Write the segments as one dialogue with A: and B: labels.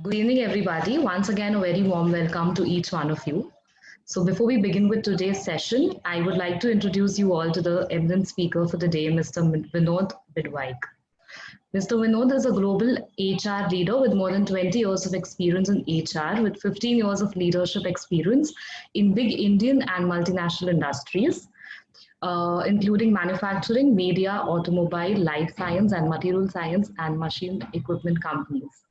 A: Good evening, everybody. Once again, a very warm welcome to each one of you. So, before we begin with today's session, I would like to introduce you all to the eminent speaker for the day, Mr. Vinod Bidwig. Mr. Vinod is a global HR leader with more than 20 years of experience in HR, with 15 years of leadership experience in big Indian and multinational industries, including manufacturing, media, automobile, life science, and material science and machine equipment companies.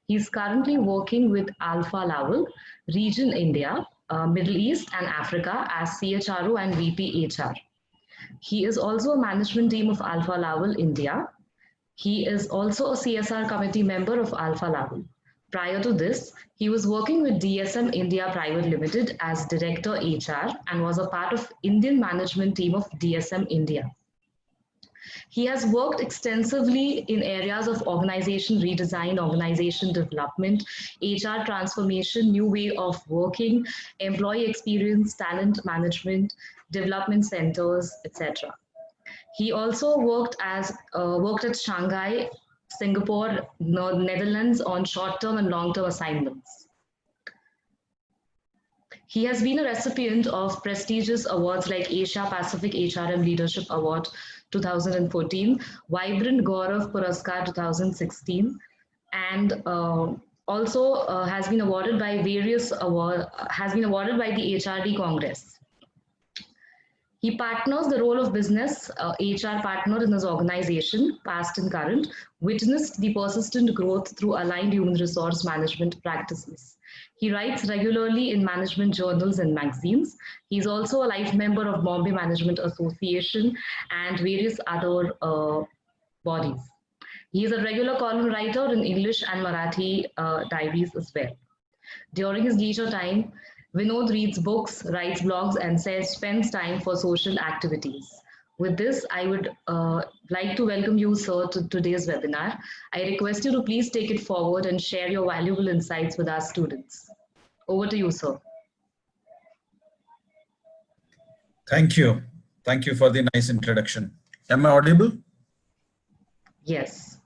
A: He's currently working with Alfa Laval, Region India, Middle East, and Africa as CHRO and VP HR. He is also a management team of Alfa Laval India. He is also a CSR committee member of Alfa Laval. Prior to this, he was working with DSM India Private Limited as Director HR and was a part of Indian management team of DSM India. He has worked extensively in areas of organization redesign, organization development, HR transformation, new way of working, employee experience, talent management, development centers, etc. He also worked at Shanghai, Singapore, Netherlands on short-term and long-term assignments. He has been a recipient of prestigious awards like Asia Pacific HRM Leadership Award 2014, Vibrant Gaurav Puraskar 2016, and also has been awarded by the HRD Congress. He partners the role of business HR partner in his organization, past and current, witnessed the persistent growth through aligned human resource management practices. He writes regularly in management journals and magazines. He's also a life member of Bombay Management Association and various other bodies. He is a regular column writer in English and Marathi diaries as well. During his leisure time, Vinod reads books, writes blogs, and spends time for social activities. With this, I would like to welcome you, sir, to today's webinar. I request you to please take it forward and share your valuable insights with our students. Over to you, sir.
B: Thank you. Thank you for the nice introduction. Am I audible?
A: Yes.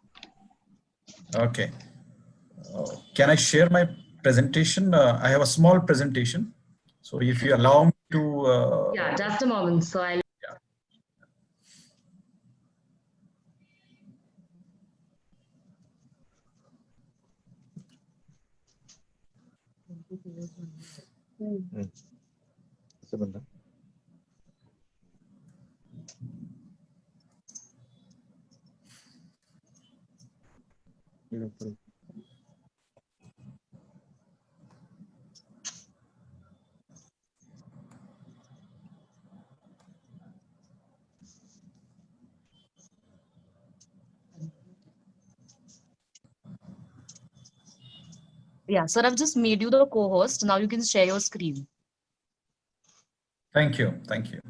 B: Okay. Can I share my presentation? I have a small presentation. So if you allow me to...
A: yeah, just a moment. So I'll... Yeah, sir, I've just made you the co-host. Now you can share your screen.
B: Thank you. Thank you.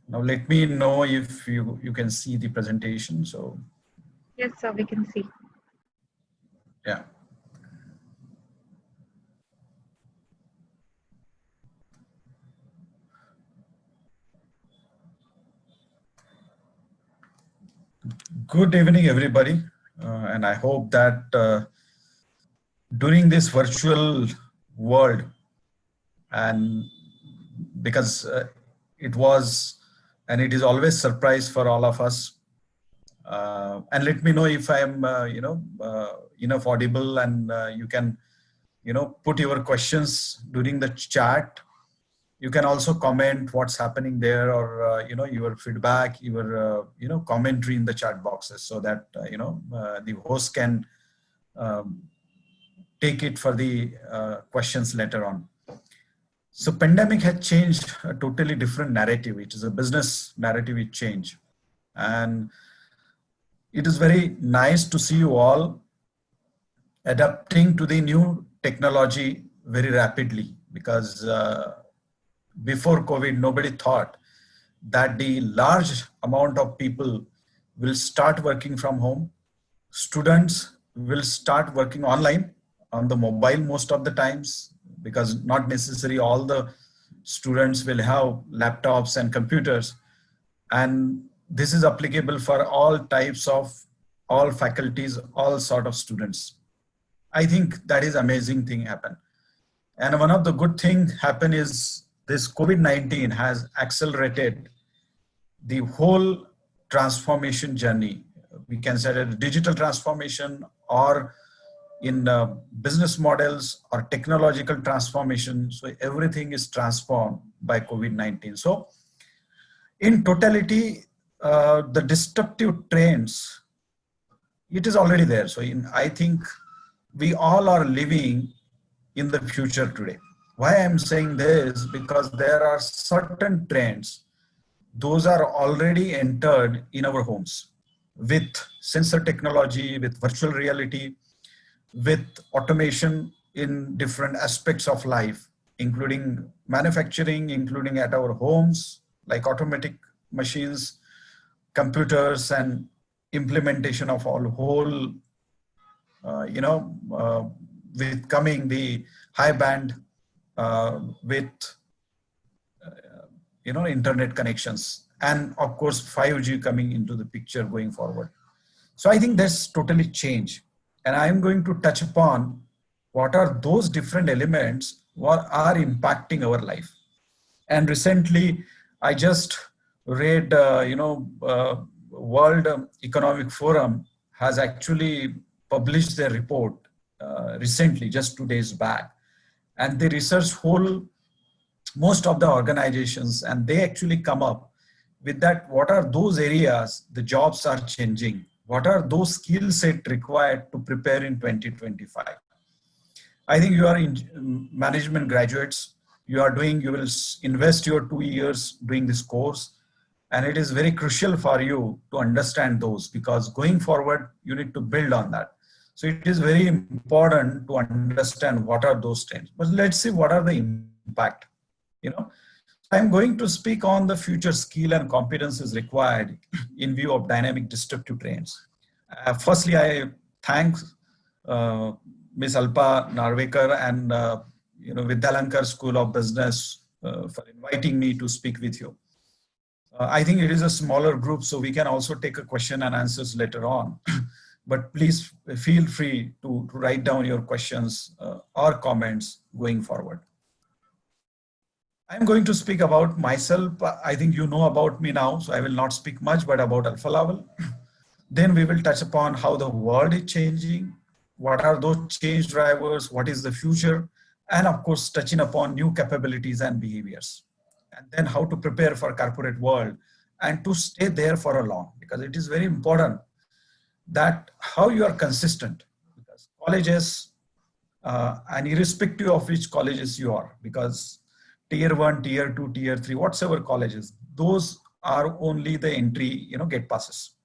B: Now let me know if you can see the presentation. So
C: yes, sir, we can see.
B: Yeah. Good evening, everybody. And I hope that during this virtual world, and because it was and it is always surprise for all of us. And let me know if I am, enough audible, and you can, put your questions during the chat. You can also comment what's happening there, or your feedback, your commentary in the chat boxes, so that the host can take it for the questions later on. So pandemic had changed a totally different narrative. It is a business narrative. It changed, and it is very nice to see you all adapting to the new technology very rapidly, because before COVID, nobody thought that the large amount of people will start working from home. Students will start working online on the mobile most of the times, because not necessarily all the students will have laptops and computers. And this is applicable for all types of, all faculties, all sort of students. I think that is amazing thing happen. And one of the good thing happen is this COVID-19 has accelerated the whole transformation journey. We can say that digital transformation, or in business models, or technological transformation. So everything is transformed by COVID-19. So in totality, the disruptive trends, it is already there. So I think we all are living in the future today. Why I'm saying this? Because there are certain trends, those are already entered in our homes with sensor technology, with virtual reality, with automation in different aspects of life, including manufacturing, including at our homes, like automatic machines, computers, and implementation of all whole, with coming the high band, with internet connections, and of course 5G coming into the picture going forward. So I think that's totally change, and I'm going to touch upon what are those different elements what are impacting our life. And recently I just read World Economic Forum has actually published their report recently, just 2 days back, and they researched whole most of the organizations, and they actually come up with that what are those areas the jobs are changing, what are those skill set required to prepare in 2025. I think you are in management graduates, you will invest your 2 years doing this course, and it is very crucial for you to understand those, because going forward you need to build on that. So it is very important to understand what are those trends. But let's see what are the impact. I'm going to speak on the future skill and competences required in view of dynamic disruptive trends. Firstly, I thank Ms. Alfa Narvekar and Vidyalankar School of Business for inviting me to speak with you. I think it is a smaller group, so we can also take a question and answers later on. But please feel free to write down your questions or comments going forward. I'm going to speak about myself. I think you know about me now, so I will not speak much, but about Alfa Laval. Then we will touch upon how the world is changing, what are those change drivers, what is the future, and of course, touching upon new capabilities and behaviors. And then how to prepare for corporate world and to stay there for a long, because it is very important that how you are consistent, because colleges, and irrespective of which colleges you are, because tier 1, tier 2, tier 3, whatsoever colleges, those are only the entry, gate passes.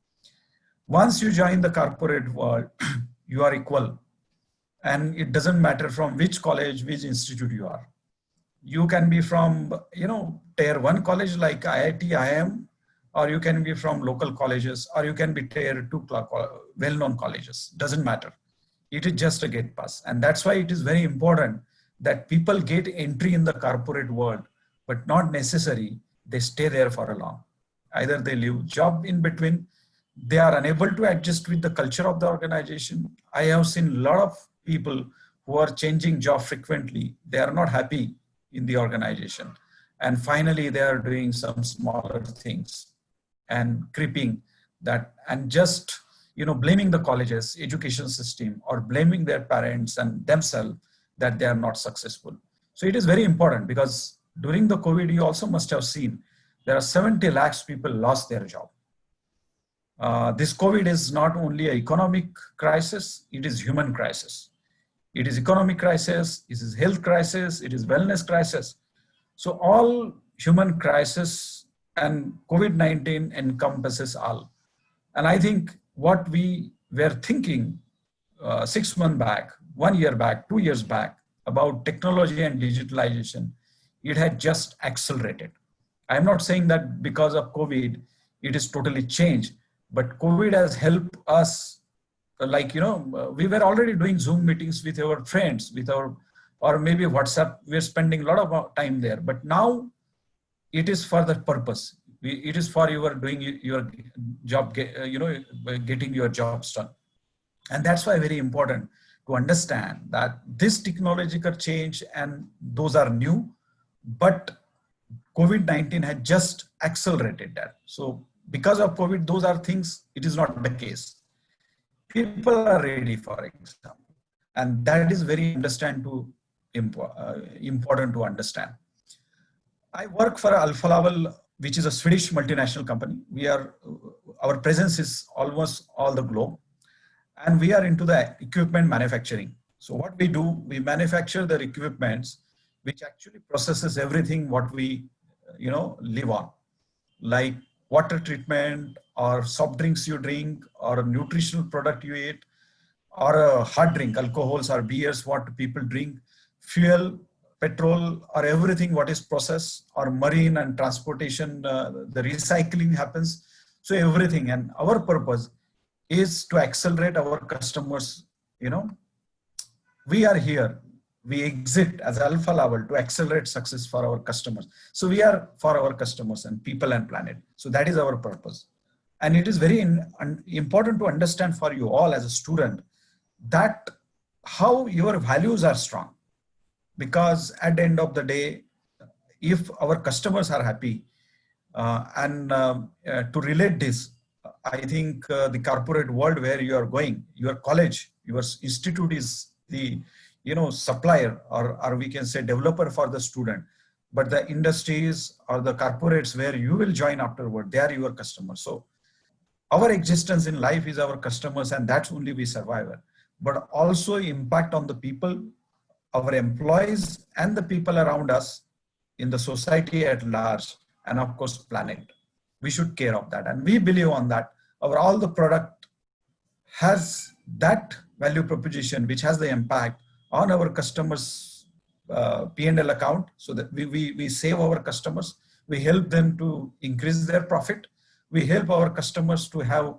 B: Once you join the corporate world, you are equal, and it doesn't matter from which college, which institute you are. You can be from, tier 1 college like IIT, IIM, or you can be from local colleges, or you can be tier 2 well-known colleges. Doesn't matter. It is just a gate pass. And that's why it is very important that people get entry in the corporate world, but not necessary they stay there for a long. Either they leave job in between, they are unable to adjust with the culture of the organization. I have seen a lot of people who are changing job frequently. They are not happy in the organization. And finally, they are doing some smaller things and creeping that, and just, blaming the colleges, education system, or blaming their parents and themselves that they are not successful. So it is very important, because during the COVID, you also must have seen there are 70 lakhs people lost their job. This COVID is not only an economic crisis, it is human crisis. It is economic crisis, it is health crisis, it is wellness crisis. So all human crisis, and COVID-19 encompasses all. And I think what we were thinking 6 months back, 1 year back, 2 years back about technology and digitalization, it had just accelerated. I'm not saying that because of COVID, it is totally changed, but COVID has helped us. We were already doing Zoom meetings with our friends, or maybe WhatsApp, we're spending a lot of time there. But now it is for that purpose. It is for your doing your job, getting your jobs done. And that's why very important to understand that this technological change and those are new, but COVID-19 had just accelerated that. So because of COVID, those are things, it is not the case. People are ready, for example. And that is very important to understand. I work for Alfa Laval, which is a Swedish multinational company. Our presence is almost all the globe, and we are into the equipment manufacturing. So what we do, we manufacture the equipments which actually processes everything what we, live on, like water treatment or soft drinks you drink or a nutritional product you eat or a hard drink, alcohols or beers, what people drink, fuel, petrol, or everything what is processed, or marine and transportation, the recycling happens. So everything, and our purpose is to accelerate our customers. We are here, we exist as Alfa Laval to accelerate success for our customers. So we are for our customers and people and planet. So that is our purpose. And it is very important to understand for you all as a student that how your values are strong. Because at the end of the day, if our customers are happy, to relate this, I think the corporate world where you are going, your college, your institute is the supplier, or we can say developer for the student. But the industries or the corporates where you will join afterward, they are your customers. So our existence in life is our customers, and that's only we survive. But also impact on the people, our employees, and the people around us in the society at large, and of course planet. We should care of that, and we believe on that. All the product has that value proposition which has the impact on our customers' P&L account, so that we save our customers, we help them to increase their profit, we help our customers to have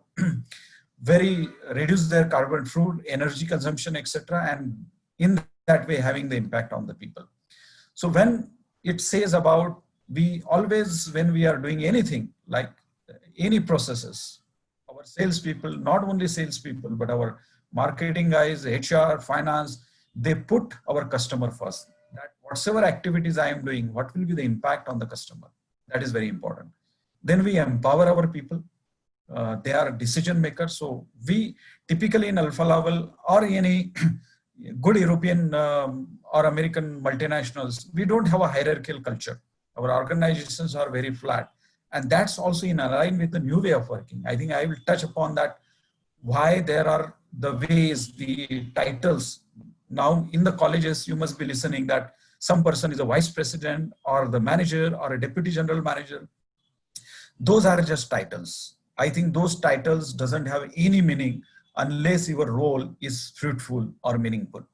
B: reduce their carbon food, energy consumption, etc. And in that way having the impact on the people. So when it says about, we always, when we are doing anything, like any processes, our salespeople, not only salespeople, but our marketing guys, HR, finance, they put our customer first. That whatever activities I am doing, what will be the impact on the customer? That is very important. Then we empower our people. They are decision makers. So we typically in Alfa Laval or any good European or American multinationals, we don't have a hierarchical culture. Our organizations are very flat. And that's also in line with the new way of working. I think I will touch upon that, why there are the ways, the titles. Now in the colleges, you must be listening that some person is a vice president or the manager or a deputy general manager. Those are just titles. I think those titles doesn't have any meaning unless your role is fruitful or meaningful.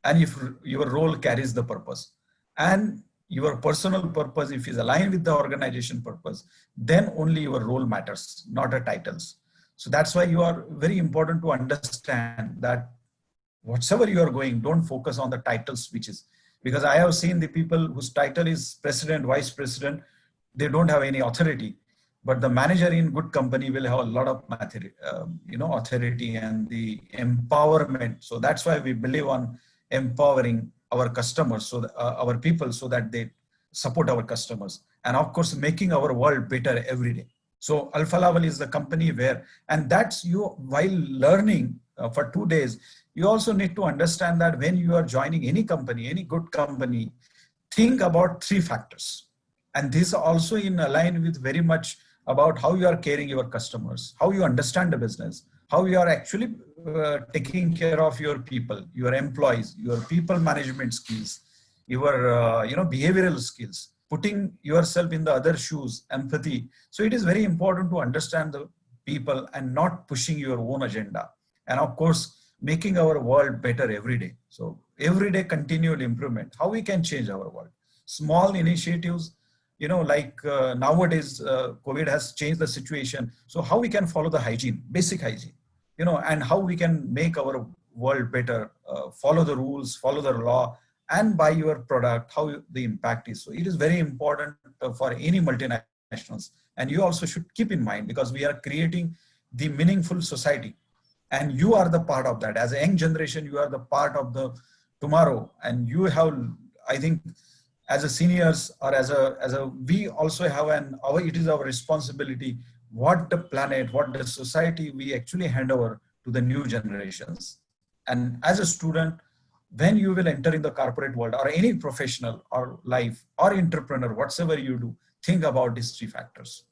B: And if your role carries the purpose and your personal purpose, if is aligned with the organization purpose, then only your role matters, not the titles. So that's why you are very important to understand that whatever you are going, don't focus on the title switches. Because I have seen the people whose title is president, vice president, they don't have any authority. But the manager in good company will have a lot of authority and the empowerment. So that's why we believe on empowering our customers, so that, our people, so that they support our customers, and of course making our world better every day. So Alfa Laval is the company where, and that's you, while learning for 2 days, you also need to understand that when you are joining any company, any good company, think about 3 factors. And this also in line with very much about how you are caring your customers, how you understand the business, how you are actually taking care of your people, your employees, your people management skills, your behavioral skills, putting yourself in the other shoes, empathy. So it is very important to understand the people and not pushing your own agenda. And of course, making our world better every day. So every day continual improvement, how we can change our world. Small initiatives, nowadays COVID has changed the situation. So how we can follow the hygiene, basic hygiene, and how we can make our world better, follow the rules, follow the law, and buy your product, how the impact is. So it is very important for any multinationals And you also should keep in mind, because we are creating the meaningful society. And you are the part of that. As a young generation, you are the part of the tomorrow. And you have, I think, as a seniors or we also have it is our responsibility what the planet, what the society we actually hand over to the new generations. And as a student, when you will enter in the corporate world or any professional or life or entrepreneur, whatsoever you do, think about these three factors.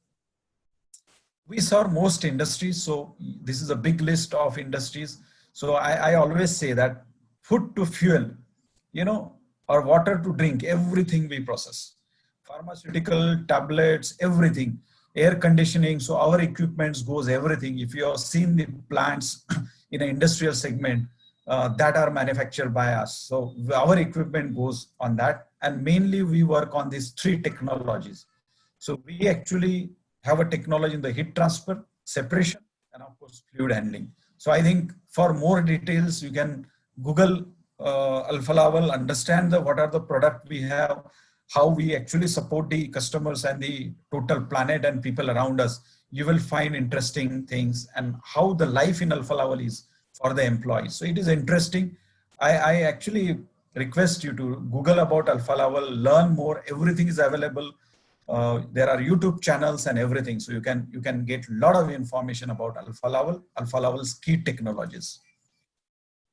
B: We serve most industries, so this is a big list of industries. So I always say that food to fuel, or water to drink, everything we process. Pharmaceutical, tablets, everything, air conditioning. So our equipments goes everything. If you have seen the plants in an industrial segment that are manufactured by us, so our equipment goes on that. And mainly we work on these three technologies. So we actually have a technology in the heat transfer, separation, and of course fluid handling. So I think for more details, you can Google Alfa Laval, understand what are the product we have, how we actually support the customers and the total planet and people around us. You will find interesting things and how the life in Alfa Laval is for the employees. So it is interesting. I actually request you to Google about Alfa Laval, learn more. Everything is available. There are YouTube channels and everything. So you can get a lot of information about Alfa Laval's key technologies.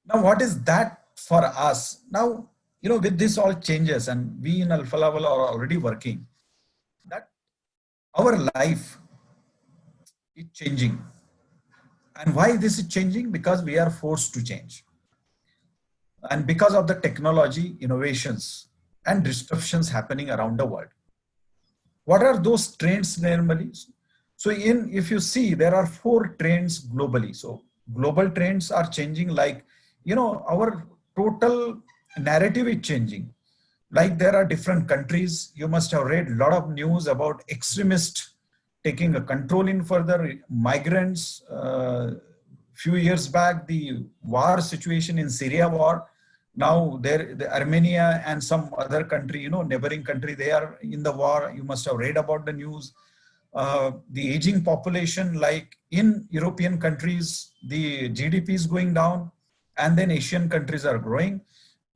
B: Now, what is that for us? Now, with this all changes, and we in Alfa Laval are already working, that our life is changing. And why this is changing? Because we are forced to change. And because of the technology, innovations, and disruptions happening around the world. What are those trends normally? So if you see, there are 4 trends globally. So global trends are changing, like, our total narrative is changing. Like there are different countries. You must have read a lot of news about extremists taking a control in further migrants. Few years back, the war situation in Syria war. Now the Armenia and some other country, neighboring country, they are in the war. You must have read about the news. The aging population, like in European countries, the GDP is going down, and then Asian countries are growing.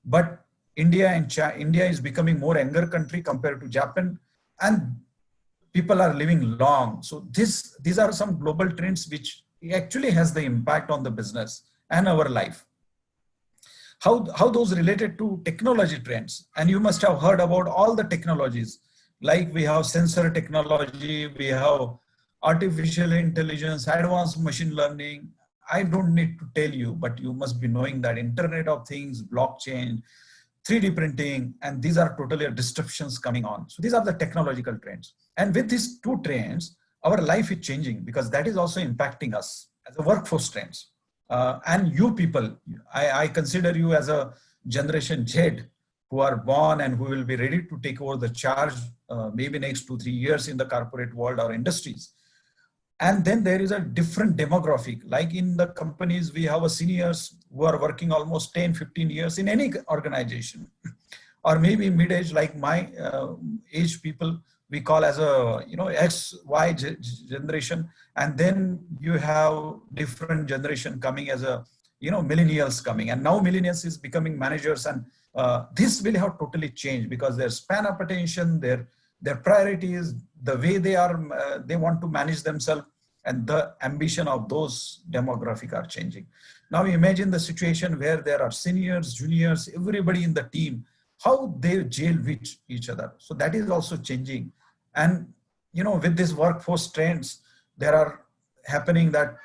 B: But India is becoming more younger country compared to Japan, and people are living long. So these are some global trends which actually has the impact on the business and our life. How those related to technology trends, and you must have heard about all the technologies, like we have sensor technology, we have artificial intelligence, advanced machine learning. I don't need to tell you, but you must be knowing that Internet of Things, blockchain, 3D printing, and these are totally disruptions coming on. So these are the technological trends. And with these 2 trends, our life is changing, because that is also impacting us as a workforce trends. And you people, I consider you as a generation Z, who are born and who will be ready to take over the charge maybe next 2-3 years in the corporate world or industries. And then there is a different demographic. Like in the companies, we have a seniors who are working almost 10-15 years in any organization, or maybe mid-age, like my age people, we call as a X, Y generation. And then you have different generation coming as a millennials coming, and now millennials is becoming managers. And this will have totally changed, because their span of attention, their priorities, the way they want to manage themselves, and the ambition of those demographic are changing. Now imagine the situation where there are seniors, juniors, everybody in the team, how they jail with each other. So that is also changing. And with this workforce trends, there are happening that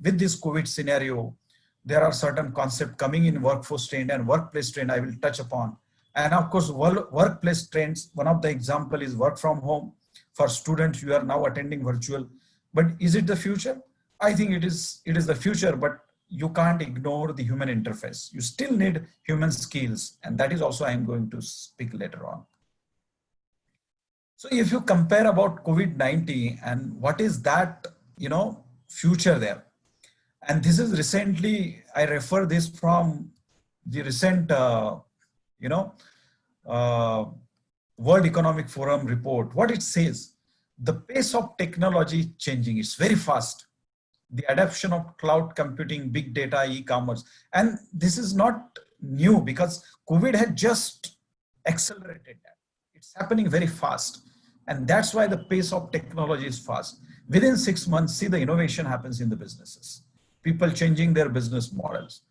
B: with this COVID scenario, there are certain concepts coming in workforce trend and workplace trend I will touch upon. And of course, workplace trends, one of the example is work from home. For students, you are now attending virtual. But is it the future? I think it is the future, but you can't ignore the human interface. You still need human skills. And that is also I'm going to speak later on. So if you compare about COVID-19 and what is that, future there. And this is recently, I refer this from the recent, World Economic Forum report. What it says, the pace of technology is changing. It's very fast. The adoption of cloud computing, big data, e-commerce. And this is not new because COVID had just accelerated that. It's happening very fast. And that's why the pace of technology is fast. Within 6 months, see the innovation happens in the businesses. People changing their business models.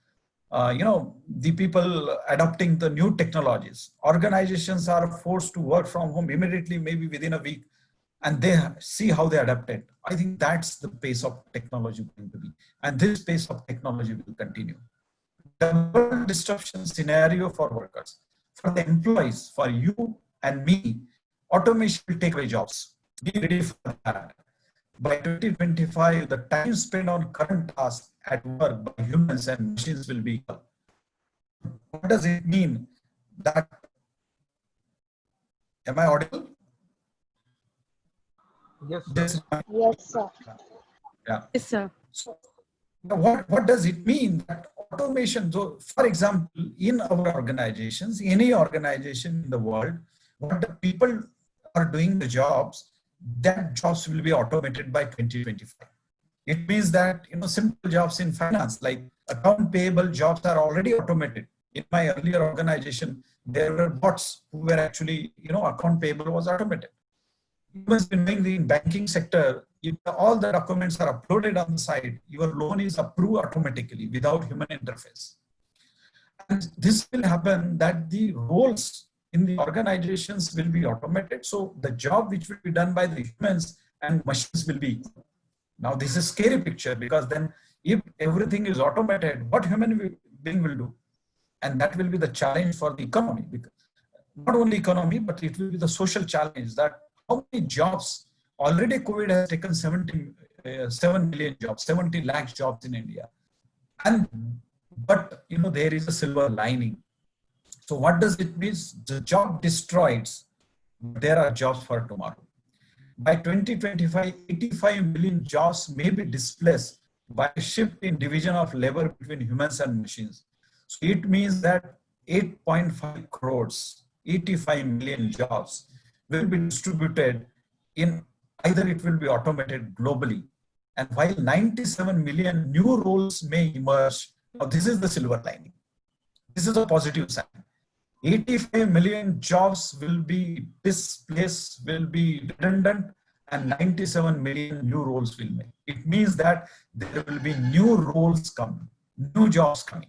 B: The people adopting the new technologies. Organizations are forced to work from home immediately, maybe within a week, and they see how they adapt it. I think that's the pace of technology going to be. And this pace of technology will continue. Double disruption scenario for workers, for the employees, for you and me, automation will take away jobs. Be ready for that. By 2025, the time spent on current tasks at work by humans and machines will be equal. What does it mean? That, am I audible?
D: Yes, sir.
B: This,
E: Yes, sir.
B: yeah.
E: Yes, sir.
B: So, what does it mean that automation? So, for example, in our organizations, any organization in the world, what the people are doing the jobs, that jobs will be automated by 2025. It means that simple jobs in finance, like account payable jobs, are already automated. In my earlier organization, there were bots who were actually account payable was automated. You must be knowing the banking sector, if all the documents are uploaded on the site, your loan is approved automatically without human interface. And this will happen that the roles in the organizations will be automated. So the job which will be done by the humans and machines will be equal. Now this is a scary picture, because then if everything is automated, what human being will do? And that will be the challenge for the economy. Because not only economy, but it will be the social challenge, that how many jobs already COVID has taken 7 million jobs, 70 lakh jobs in India. But there is a silver lining. So what does it mean? The job destroys, there are jobs for tomorrow. By 2025, 85 million jobs may be displaced by a shift in division of labor between humans and machines. So it means that 8.5 crores, 85 million jobs will be distributed in, either it will be automated globally. And while 97 million new roles may emerge, now this is the silver lining. This is a positive sign. 85 million jobs will be displaced, will be redundant, and 97 million new roles will make. It means that there will be new roles coming, new jobs coming.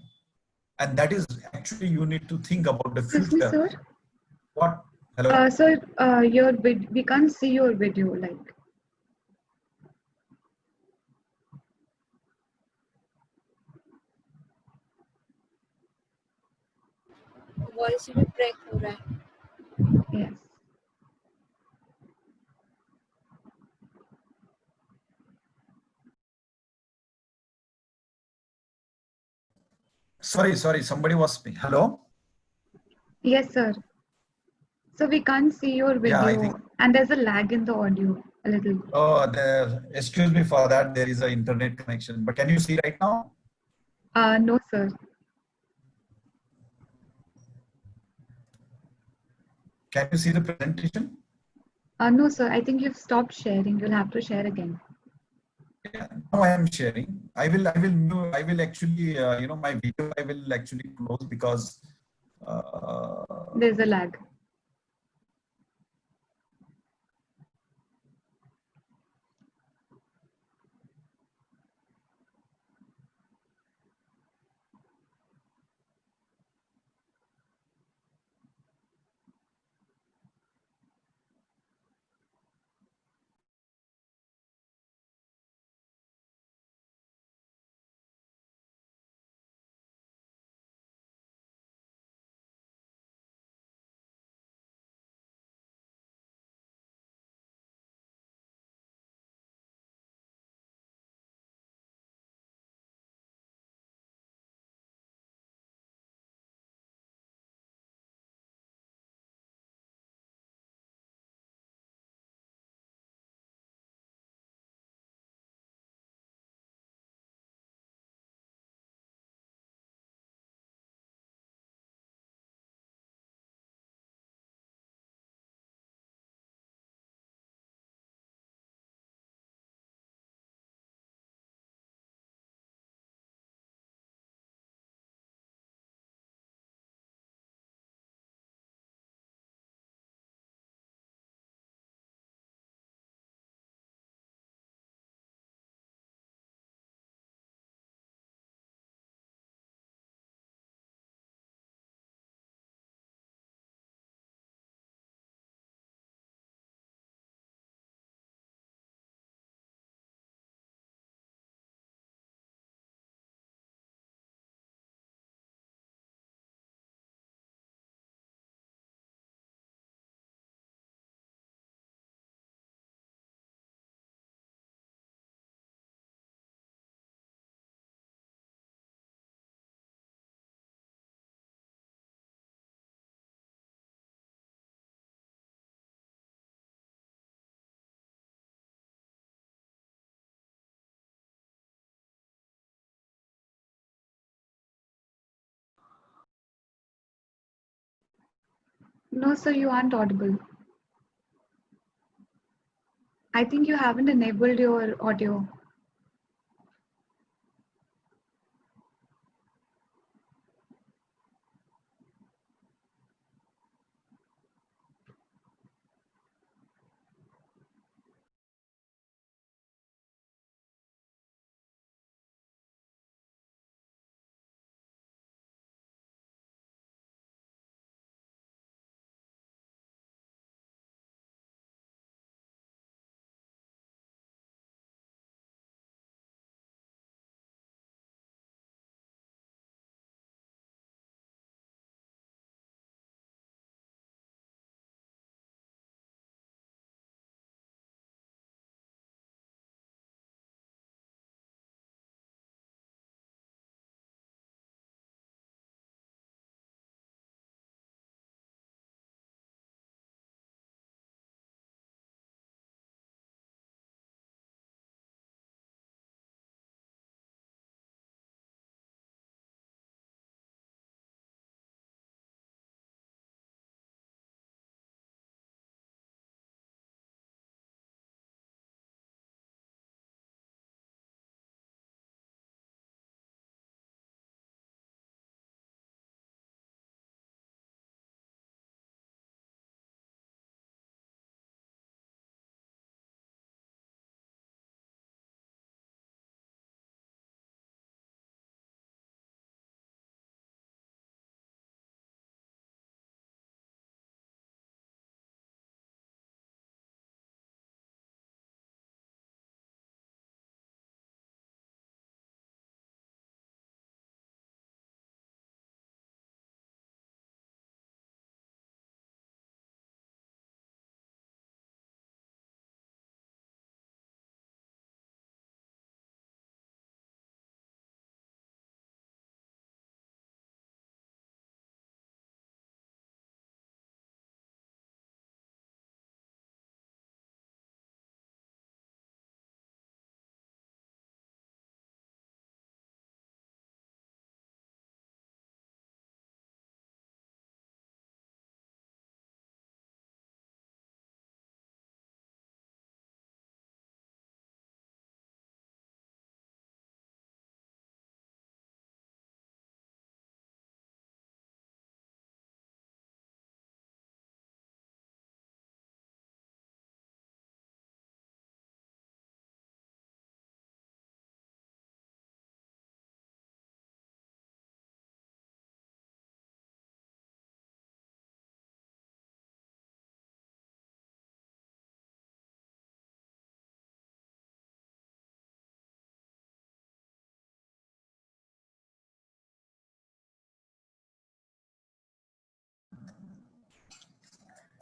B: And that is actually, you need to think about the
C: Excuse me,
B: future.
C: sir.
B: What? Hello?
C: Sir, we can't see your video. Like,
E: voice भी break हो रहा है.
C: yes.
B: Sorry, somebody was speaking. Hello?
C: Yes, sir. So we can't see your
B: Yeah, I
C: video,
B: think.
C: and there's a lag in the audio a little.
B: Oh, excuse me for that. There is an internet connection. But can you see right now?
C: No, sir.
B: Can you see the presentation?
C: No, sir. I think you've stopped sharing. You'll have to share again.
B: Yeah, now I am sharing. I will actually, my video I will actually close because
C: There's a lag. No, sir, you aren't audible. I think you haven't enabled your audio.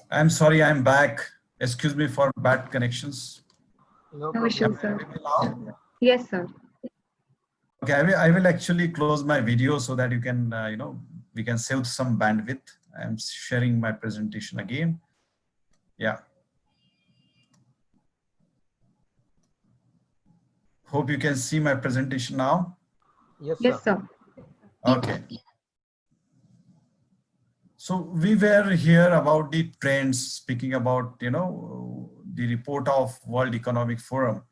B: I'm sorry, I'm back. Excuse me for bad connections.
C: No
D: No problem.
C: issues, sir.
B: Now,
C: Yes, sir.
B: okay, I will actually close my video so that you can, we can save some bandwidth. I'm sharing my presentation again. Yeah. Hope you can see my presentation now.
D: Yes,
C: Yes,
D: sir.
C: sir.
B: Okay. So we were here about the trends, speaking about, the report of World Economic Forum.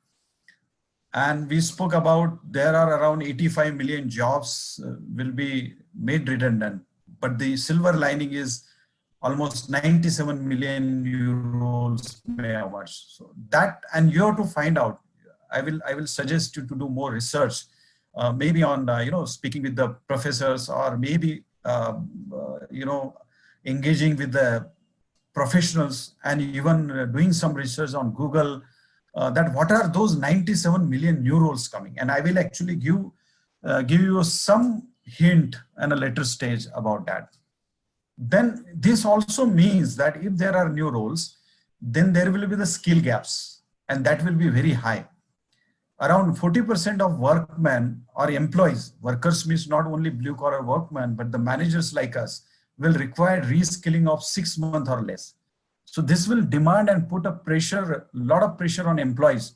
B: And we spoke about there are around 85 million jobs will be made redundant. But the silver lining is almost 97 million euros may emerge. So that, and you have to find out. I will suggest you to do more research, maybe on speaking with the professors, or maybe engaging with the professionals, and even doing some research on Google, that what are those 97 million new roles coming. And I will actually give you some hint and a later stage about that. Then this also means that if there are new roles, then there will be the skill gaps, and that will be very high. Around 40% of workmen or employees, workers means not only blue collar workmen, but the managers like us, will require reskilling of 6 months or less. So this will demand and put a lot of pressure on employees,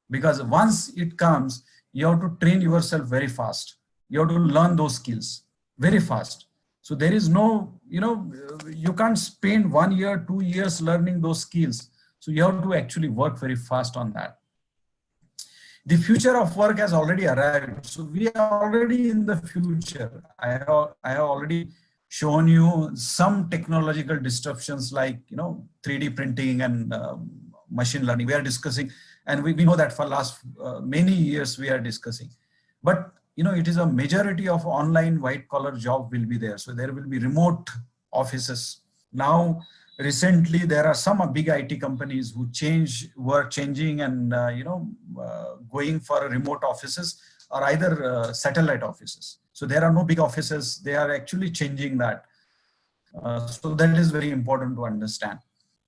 B: because once it comes, you have to train yourself very fast. You have to learn those skills very fast. So there is no, you can't spend 1 year, 2 years learning those skills. So you have to actually work very fast on that. The future of work has already arrived. So we are already in the future. I have already shown you some technological disruptions like, 3D printing and machine learning. We are discussing, and we know that for last many years we are discussing. But, it is a majority of online white collar job will be there. So there will be remote offices. Now, recently, there are some big IT companies who were changing and going for remote offices or either satellite offices. So there are no big offices. They are actually changing that. So that is very important to understand.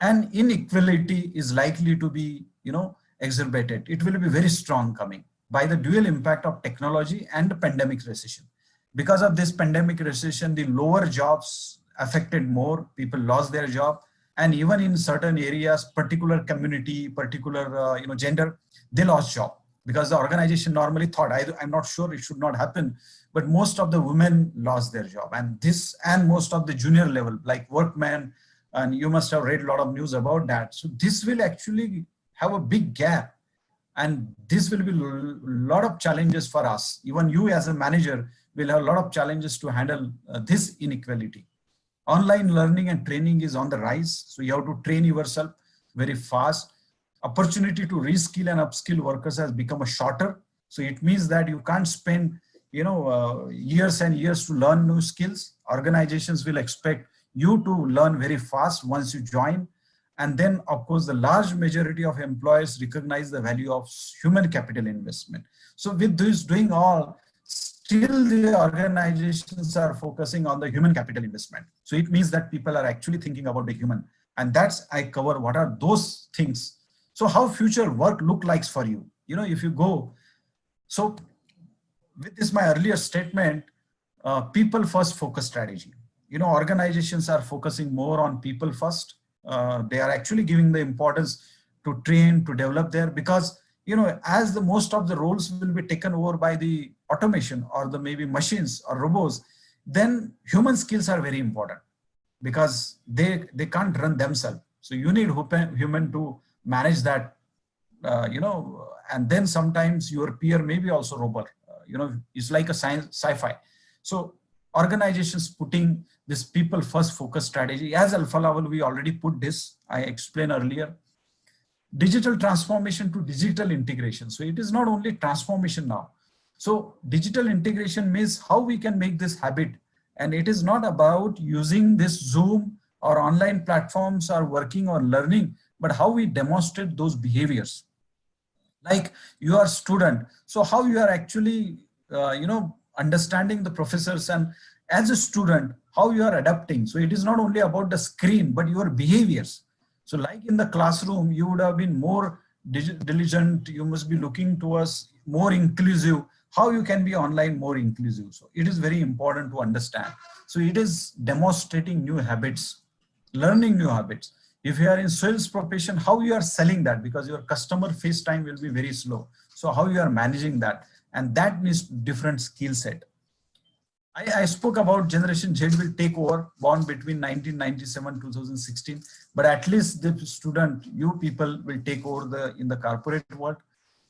B: And inequality is likely to be, exacerbated. It will be very strong coming by the dual impact of technology and the pandemic recession. Because of this pandemic recession, the lower jobs affected more, people lost their job, and even in certain areas, particular community, particular gender, they lost job because the organization normally thought, I'm not sure it should not happen, but most of the women lost their job, and most of the junior level like workmen, and you must have read a lot of news about that. So this will actually have a big gap, and this will be a lot of challenges for us. Even you as a manager will have a lot of challenges to handle this inequality. Online learning and training is on the rise. So you have to train yourself very fast. Opportunity to reskill and upskill workers has become a shorter. So it means that you can't spend, years and years to learn new skills. Organizations will expect you to learn very fast once you join. And then, of course, the large majority of employers recognize the value of human capital investment. So with this doing all, still the organizations are focusing on the human capital investment. So it means that people are actually thinking about the human. And that's, I cover what are those things. So how future work look like for you? If you go, so with this, my earlier statement, people first focus strategy. Organizations are focusing more on people first. They are actually giving the importance to train, to develop there, because, as the most of the roles will be taken over by the automation or the maybe machines or robots, then human skills are very important because they can't run themselves. So you need human to manage that, and then sometimes your peer may be also robot, it's like a sci-fi. So organizations putting this people first focus strategy. As Alfa Laval, we already put this, I explained earlier. Digital transformation to digital integration. So it is not only transformation now. So digital integration means how we can make this habit. And it is not about using this Zoom or online platforms or working or learning, but how we demonstrate those behaviors. Like you are a student, so how you are actually, understanding the professors, and as a student, how you are adapting. So it is not only about the screen, but your behaviors. So like in the classroom, you would have been more diligent. You must be looking towards more inclusive. How you can be online more inclusive. So it is very important to understand. So it is demonstrating new habits, learning new habits. If you are in sales profession, how you are selling that, because your customer face time will be very slow. So how you are managing that, and that needs different skill set. I spoke about Generation Z will take over, born between 1997 2016, but at least the student, you people will take over in the corporate world.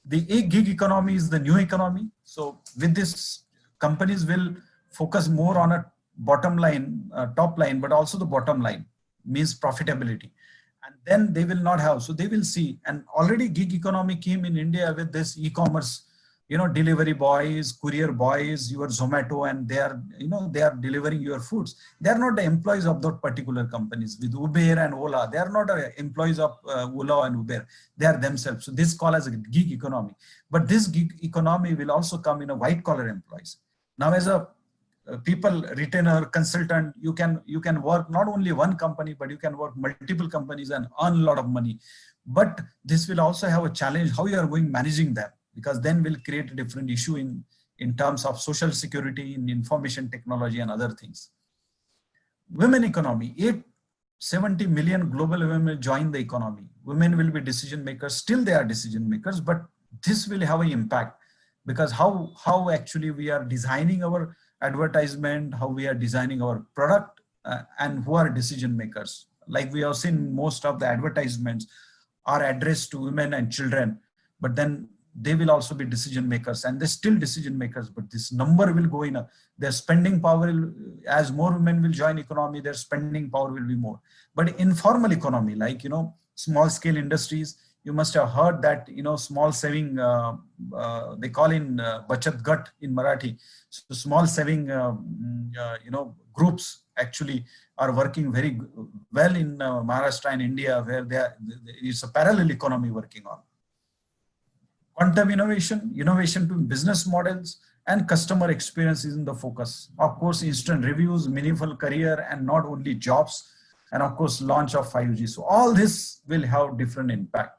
B: The gig economy is the new economy. So with this, companies will focus more on a bottom line, top line, but also the bottom line means profitability. And then they will not have, so they will see, and already gig economy came in India with this e-commerce, delivery boys, courier boys, your Zomato, and they are delivering your foods. They are not the employees of those particular companies. With Uber and Ola, they are not employees of Ola and Uber. They are themselves. So this is called as a gig economy. But this gig economy will also come in a white collar employees. Now, as a people, retainer, consultant, you can work not only one company, but you can work multiple companies and earn a lot of money. But this will also have a challenge how you are going managing them, because then will create a different issue in terms of social security, in information technology and other things. Women economy, 870 million global women will join the economy. Women will be decision makers. Still they are decision makers, but this will have an impact. because how actually we are designing our advertisement, how we are designing our product, and who are decision makers. Like we have seen, most of the advertisements are addressed to women and children, but then they will also be decision makers, and they're still decision makers, but this number will go in. Their spending power will, as more women will join economy, their spending power will be more. But informal economy, like, small scale industries, you must have heard that, small saving, they call in bachat gat in Marathi. So small saving, groups actually are working very well in Maharashtra and India, where it's a parallel economy working on. Quantum innovation to business models and customer experience is in the focus. Of course, instant reviews, meaningful career, and not only jobs, and of course, launch of 5G. So all this will have different impact.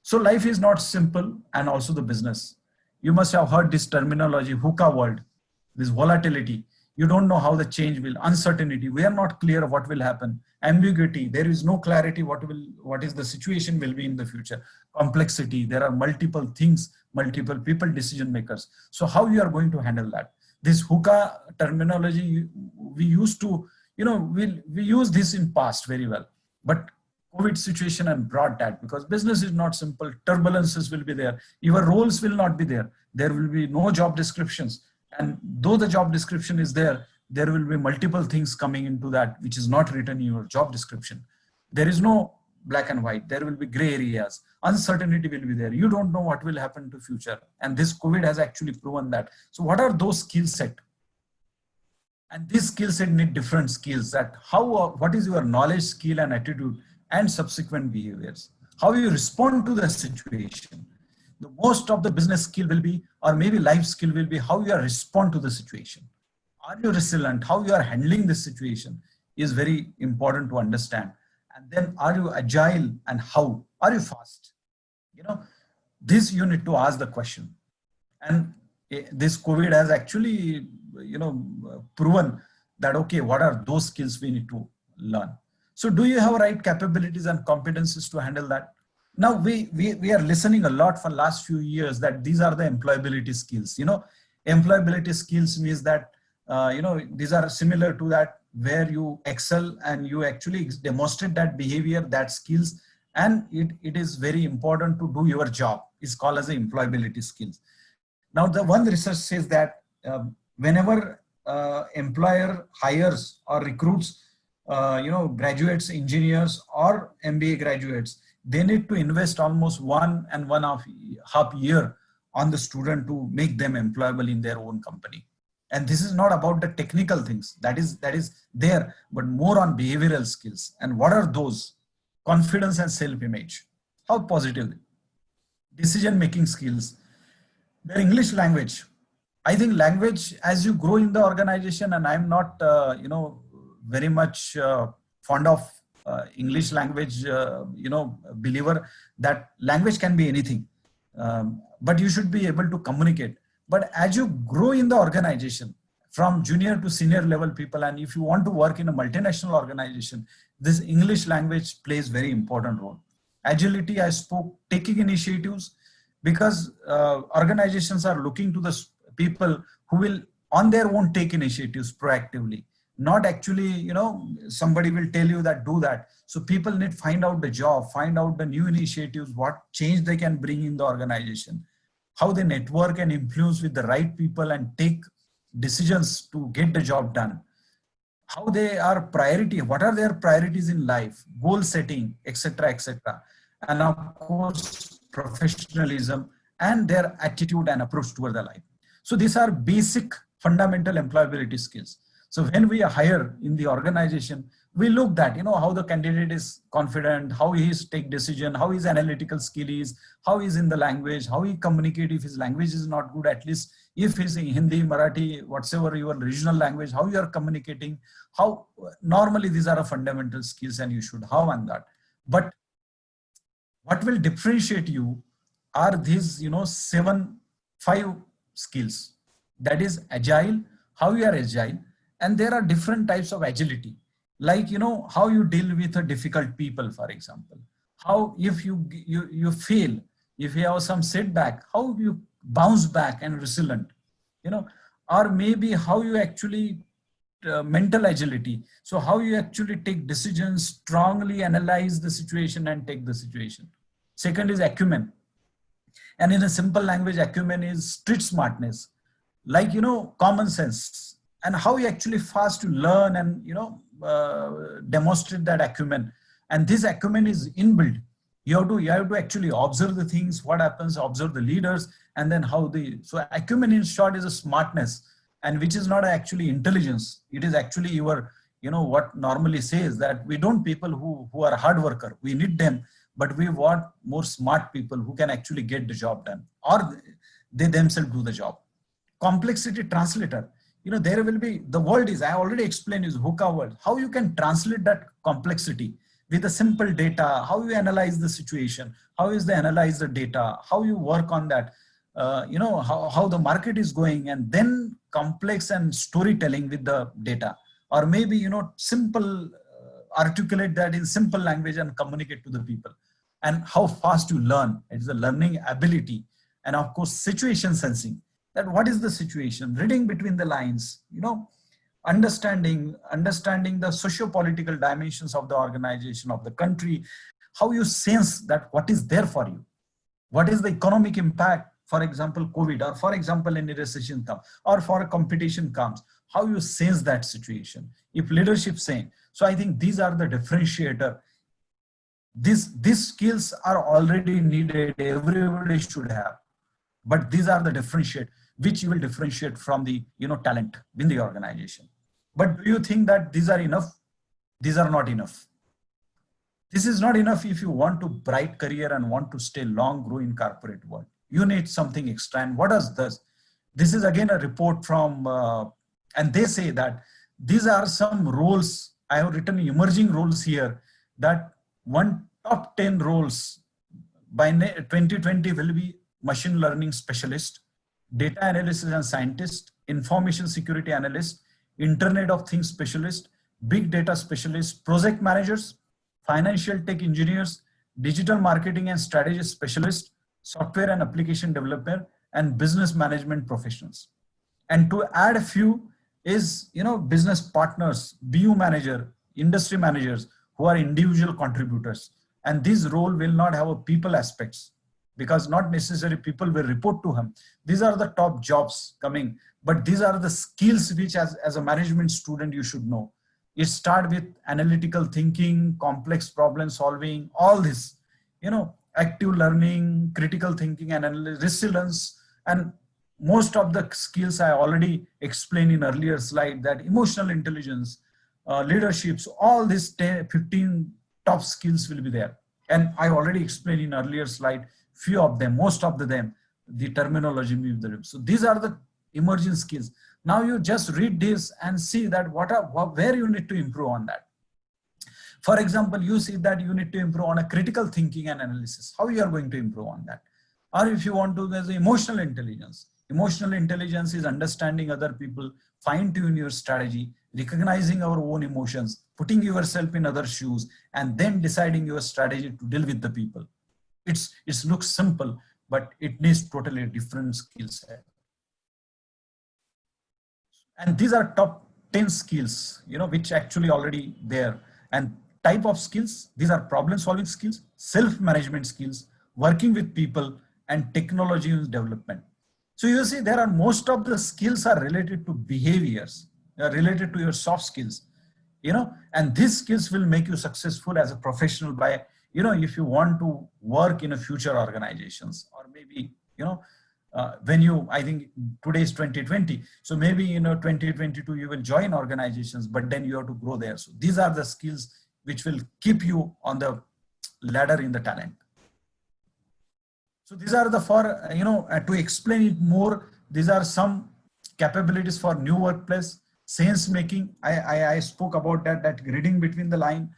B: So life is not simple, and also the business. You must have heard this terminology, VUCA world, this volatility. You don't know how the change will, uncertainty. We are not clear what will happen. Ambiguity, there is no clarity what is the situation will be in the future. Complexity, there are multiple things, multiple people, decision makers. So how you are going to handle that? This VUCA terminology, we used to, we use this in past very well, but COVID situation and brought that, because business is not simple. Turbulences will be there. Your roles will not be there. There will be no job descriptions. And though the job description is there will be multiple things coming into that, which is not written in your job description. There is no black and white. There will be gray areas. Uncertainty will be there. You don't know what will happen to future. And this COVID has actually proven that. So what are those skill set? And this skill set need different skills. That what is your knowledge, skill, and attitude, and subsequent behaviors? How you respond to the situation. The most of the business skill will be, or maybe life skill will be, how you respond to the situation. Are you resilient? How you are handling this situation is very important to understand. And then, are you agile, and how? Are you fast? This you need to ask the question. And this COVID has actually, proven that, okay, what are those skills we need to learn? So do you have right capabilities and competencies to handle that? Now we are listening a lot for last few years that these are the employability skills. Employability skills means that, these are similar to that, where you excel and you actually demonstrate that behavior, that skills, and it is very important to do your job. It's called as the employability skills. Now, the one research says that whenever employer hires or recruits, graduates, engineers, or MBA graduates, they need to invest almost 1.5 years on the student to make them employable in their own company. And this is not about the technical things that is there, but more on behavioral skills. And what are those? Confidence and self-image. How positive? Decision-making skills. Their English language. I think language, as you grow in the organization, and I'm not, very much fond of English language, believer that language can be anything, but you should be able to communicate. But as you grow in the organization from junior to senior level people, and if you want to work in a multinational organization, this English language plays very important role. Agility, I spoke, taking initiatives, because organizations are looking to the people who will on their own take initiatives proactively. Not actually, somebody will tell you that do that. So people need to find out the job, find out the new initiatives, what change they can bring in the organization, how they network and influence with the right people and take decisions to get the job done, how they are priority, what are their priorities in life, goal setting, etc., etc. And of course, professionalism and their attitude and approach toward the life. So these are basic fundamental employability skills. So when we hire in the organization, we look at, how the candidate is confident, how he is take decision, how his analytical skill is, how he is in the language, how he communicate. If his language is not good, at least if he's in Hindi, Marathi, whatever your regional language, how you are communicating, how normally these are fundamental skills and you should have on that. But what will differentiate you are these, 5 skills. That is agile, how you are agile. And there are different types of agility, like, how you deal with a difficult people, for example, how if you fail, if you have some setback, how you bounce back and resilient, or maybe how you actually mental agility. So how you actually take decisions, strongly analyze the situation and take the situation. Second is acumen. And in a simple language, acumen is street smartness, like, common sense, and how you actually fast to learn and, demonstrate that acumen. And this acumen is inbuilt. You have to actually observe the things, what happens, observe the leaders, and then so acumen in short is a smartness, and which is not actually intelligence. It is actually your, what normally says that we don't people who are hard worker. We need them, but we want more smart people who can actually get the job done, or they themselves do the job. Complexity translator. There will be, the world is, I already explained, is VUCA world. How you can translate that complexity with a simple data, how you analyze the situation, how is they analyze the data, how you work on that, how the market is going, and then complex and storytelling with the data. Or maybe, simple, articulate that in simple language and communicate to the people. And how fast you learn. It's the learning ability. And of course, situation sensing. That what is the situation? Reading between the lines, understanding the socio-political dimensions of the organization, of the country, how you sense that what is there for you. What is the economic impact, for example, COVID, or for example, any recession comes, or for a competition comes, how you sense that situation. If leadership saying, so I think these are the differentiator. These skills are already needed, everybody should have, but these are the differentiate, which you will differentiate from the, talent in the organization. But do you think that these are enough? These are not enough. This is not enough if you want to bright career and want to stay long, grow in corporate world. You need something extra. And what does this? This is again a report from, and they say that these are some roles. I have written emerging roles here, that top 10 roles by 2020 will be machine learning specialist, data analysis and scientist, information security analyst, Internet of Things specialist, big data specialist, project managers, financial tech engineers, digital marketing and strategy specialist, software and application developer, and business management professionals. And to add a few is, business partners, BU manager, industry managers, who are individual contributors. And this role will not have a people aspects, because not necessarily people will report to him. These are the top jobs coming, but these are the skills which as a management student you should know. It starts with analytical thinking, complex problem solving, all this, active learning, critical thinking and resilience. And most of the skills I already explained in earlier slide, that emotional intelligence, leaderships, all these 15 top skills will be there. And I already explained in earlier slide, few of them, most of them, the terminology. So these are the emerging skills. Now you just read this and see that where you need to improve on that. For example, you see that you need to improve on a critical thinking and analysis. How you are going to improve on that? Or if you want to, there's emotional intelligence. Emotional intelligence is understanding other people, fine-tune your strategy, recognizing our own emotions, putting yourself in other shoes, and then deciding your strategy to deal with the people. It looks simple, but it needs totally different skill set. And these are top 10 skills, which actually already there. And type of skills, these are problem solving skills, self-management skills, working with people, and technology development. So you see, there are most of the skills are related to behaviors, related to your soft skills, and these skills will make you successful as a professional by, if you want to work in a future organizations, or maybe, when I think today is 2020. So maybe, 2022, you will join organizations, but then you have to grow there. So these are the skills which will keep you on the ladder in the talent. So these are the to explain it more, these are some capabilities for new workplace, sense making. I spoke about that reading between the line,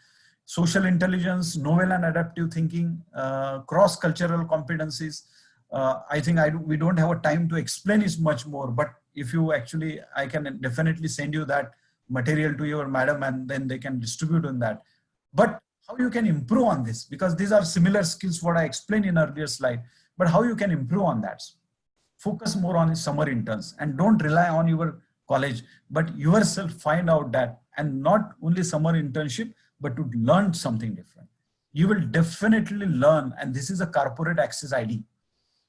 B: social intelligence, novel and adaptive thinking, cross-cultural competencies. I think we don't have a time to explain it much more, but if you actually, I can definitely send you that material to your madam, and then they can distribute on that. But how you can improve on this, because these are similar skills what I explained in earlier slide, but how you can improve on that. Focus more on summer interns and don't rely on your college, but yourself find out that, and not only summer internship, but to learn something different. You will definitely learn, and this is a corporate access ID.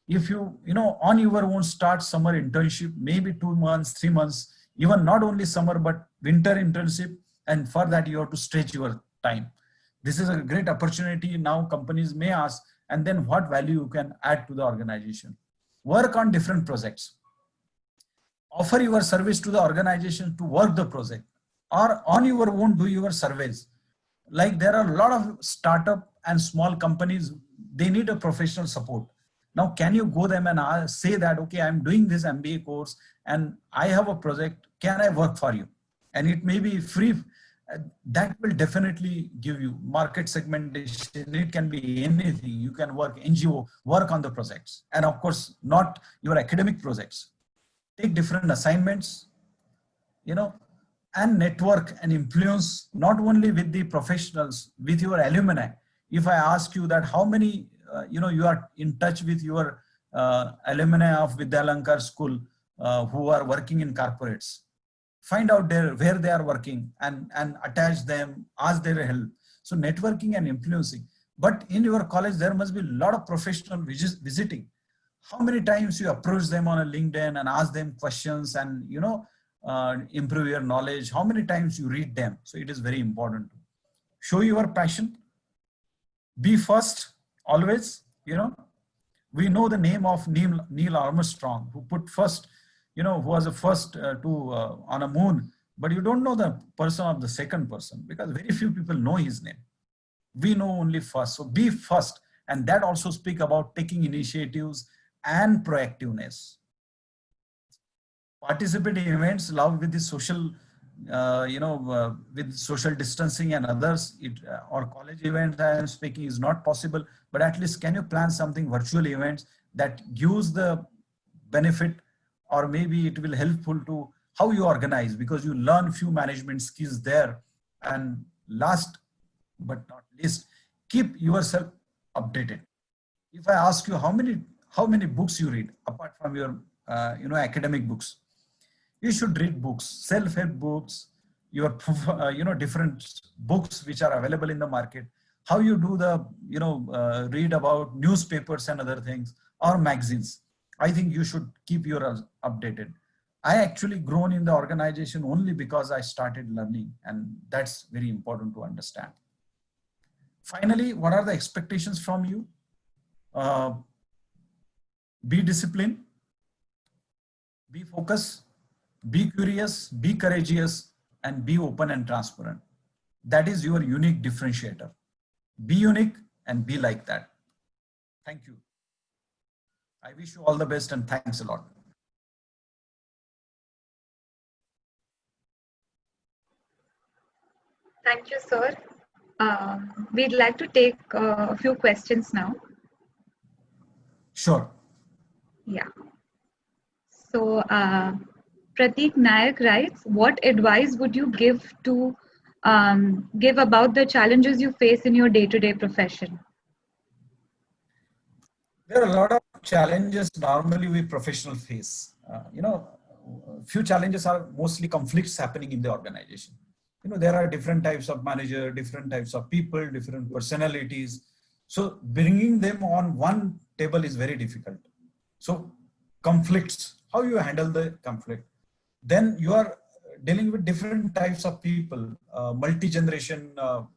B: If you know, on your own start summer internship, maybe 2 months, 3 months, even not only summer, but winter internship. And for that, you have to stretch your time. This is a great opportunity. Now companies may ask, and then what value you can add to the organization. Work on different projects. Offer your service to the organization to work the project, or on your own do your surveys. Like there are a lot of startup and small companies, they need a professional support. Now, can you go them and say that, okay, I'm doing this MBA course and I have a project, can I work for you? And it may be free. That will definitely give you market segmentation. It can be anything. You can work NGO, work on the projects. And of course, not your academic projects. Take different assignments, you know, and network and influence not only with the professionals, with your alumni. If I ask you that how many, you are in touch with your alumni of Vidyalankar School who are working in corporates, find out where they are working and attach them, ask their help. So networking and influencing. But in your college, there must be a lot of professional visiting. How many times you approach them on a LinkedIn and ask them questions and, improve your knowledge? How many times you read them? So it is very important to show your passion. Be first, always. We know the name of Neil Armstrong, who put first, who was the first on a moon, but you don't know the person of the second person because very few people know his name. We know only first. So be first. And that also speak about taking initiatives and proactiveness. Participate in events, love with the social, with social distancing and others. Or college events I am speaking is not possible, but at least can you plan something virtual events that gives the benefit, or maybe it will helpful to how you organize, because you learn few management skills there. And last but not least, keep yourself updated. If I ask you how many books you read apart from your academic books, you should read books, self-help books, your different books which are available in the market. How you do the read about newspapers and other things or magazines. I think you should keep your updated. I actually grown in the organization only because I started learning, and that's very important to understand. Finally, what are the expectations from you? Be disciplined, be focused, be curious, be courageous, and be open and transparent. That is your unique differentiator. Be unique and be like that. Thank you. I wish you all the best and thanks a lot.
C: Thank you, sir. We'd like to take a few questions now.
B: Sure.
C: Yeah. So Prateek Nayak writes, what advice would you give about the challenges you face in your day-to-day profession?
B: There are a lot of challenges normally we professionals face. Few challenges are mostly conflicts happening in the organization. There are different types of manager, different types of people, different personalities. So bringing them on one table is very difficult. So conflicts, how you handle the conflict. Then you are dealing with different types of people, multi-generation,